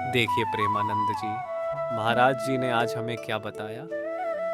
देखिए प्रेमानंद जी, महाराज जी ने आज हमें क्या बताया।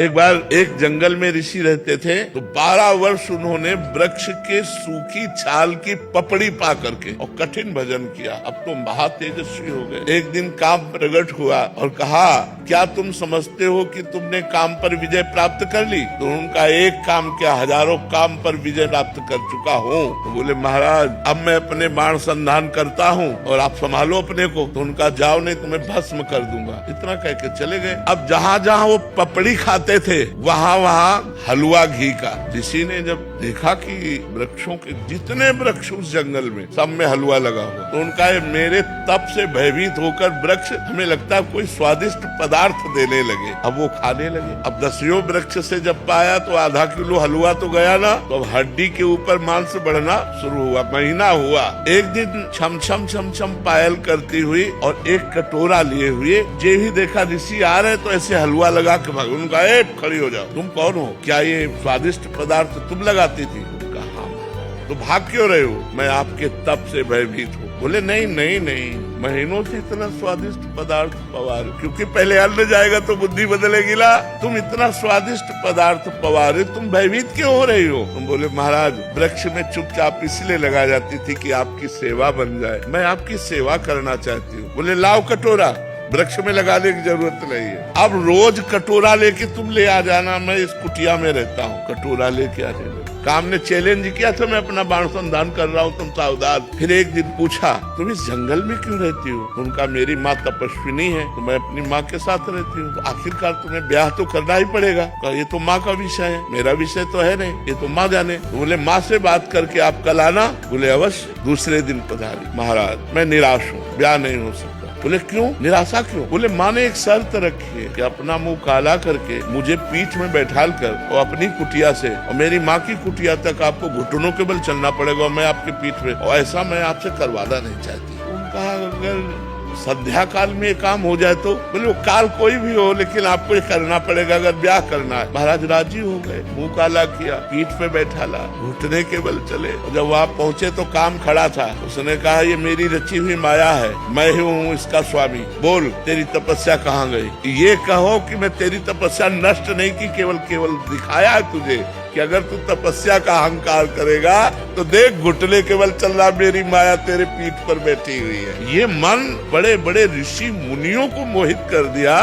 एक बार एक जंगल में ऋषि रहते थे, तो 12 वर्ष उन्होंने वृक्ष के सूखी छाल की पपड़ी पा करके और कठिन भजन किया। अब तो महातेजस्वी हो गए। एक दिन काम प्रकट हुआ और कहा, क्या तुम समझते हो कि तुमने काम पर विजय प्राप्त कर ली? तो उनका एक काम क्या, हजारों काम पर विजय प्राप्त कर चुका हूँ। तो बोले, महाराज अब मैं अपने बाण संधान करता हूँ और आप संभालो अपने को। तो उनका, जाओ नहीं तुम्हें भस्म कर दूंगा। इतना कह के चले गए। अब जहाँ जहाँ वो पपड़ी खाते थे, वहाँ वहाँ हलवा घी का। ऋषि ने जब देखा कि वृक्षों के जितने वृक्ष उस जंगल में, सब में हलवा लगा हुआ, तो उनका, मेरे तप से भयभीत होकर वृक्ष हमें लगता है कोई स्वादिष्ट पदार्थ देने लगे। अब वो खाने लगे। अब 10 वृक्ष से जब पाया तो आधा किलो हलवा तो गया ना, तो अब हड्डी के ऊपर मांस बढ़ना शुरू हुआ। महीना हुआ, एक दिन छम छम छम छम पायल करती हुई और एक कटोरा लिए हुए, जे ही देखा ऋषि आ रहे तो ऐसे हलवा लगा के भाग। उनका, खड़ी हो जाओ, तुम कौन हो? क्या ये स्वादिष्ट पदार्थ तुम लगाती थी? उनका, हाँ। तो भाग क्यों रहे हो? मैं आपके तप से भयभीत हूँ। बोले, नहीं नहीं नहीं, महीनों से इतना स्वादिष्ट पदार्थ पवा रहे, क्योंकि पहले अन्न जाएगा तो बुद्धि बदलेगी ना। तुम इतना स्वादिष्ट पदार्थ पवा रहे, तुम भयभीत क्यों हो रही हो? तुम बोले, महाराज वृक्ष में चुपचाप इसलिए लगा जाती थी कि आपकी सेवा बन जाए, मैं आपकी सेवा करना चाहती हूँ। बोले, लाओ कटोरा। वृक्ष में लगाने की जरूरत नहीं है, अब रोज कटोरा लेके तुम ले आ जाना, मैं इस कुटिया में रहता हूँ, कटोरा लेके आ जाना। काम ने चैलेंज किया था, मैं अपना बाण संधान कर रहा हूँ, तुम सावधान। फिर एक दिन पूछा, तुम इस जंगल में क्यों रहती हो? उनका, मेरी माँ तपस्विनी है, तो मैं अपनी माँ के साथ रहती हूँ। तो आखिरकार तुम्हें ब्याह तो करना ही पड़ेगा। ये तो माँ का विषय है, मेरा विषय तो है नहीं, ये तो माँ जाने। तो बोले, माँ से बात करके आप कल आना। बोले, अवश्य। दूसरे दिन पधारी। महाराज मैं निराश हूँ, ब्याह नहीं हो सकता। बोले, क्यों? निराशा क्यों? बोले, माँ ने एक शर्त रखी है कि अपना मुंह काला करके मुझे पीठ में बैठाल कर और अपनी कुटिया से और मेरी माँ की कुटिया तक आपको घुटनों के बल चलना पड़ेगा, और मैं आपके पीठ में, और ऐसा मैं आपसे करवाना नहीं चाहती। उनका, अगर संध्या काल में ये काम हो जाए तो? बोले, वो काल कोई भी हो, लेकिन आपको ये करना पड़ेगा अगर ब्याह करना है। महाराज राजी हो गए, मुंह काला किया, पीठ पे बैठाला, घुटने के बल चले। जब वहाँ पहुँचे तो काम खड़ा था। उसने कहा, ये मेरी रची हुई माया है, मैं ही हूँ इसका स्वामी। बोल, तेरी तपस्या कहाँ गई? ये कहो कि मैं तेरी तपस्या नष्ट नहीं की, केवल केवल दिखाया है तुझे कि अगर तू तपस्या का अहंकार करेगा तो देख, घुटने केवल चल रहा, मेरी माया तेरे पीठ पर बैठी हुई है। ये मन बड़े बड़े ऋषि मुनियों को मोहित कर दिया।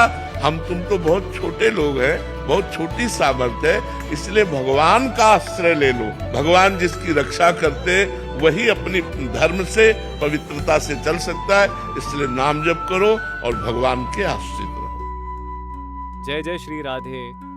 हम तुम तो बहुत छोटे लोग हैं, बहुत छोटी सामर्थ्य है, इसलिए भगवान का आश्रय ले लो। भगवान जिसकी रक्षा करते, वही अपनी धर्म से, पवित्रता से चल सकता है। इसलिए नाम जप करो और भगवान के आश्रित रहो। जय जय श्री राधे।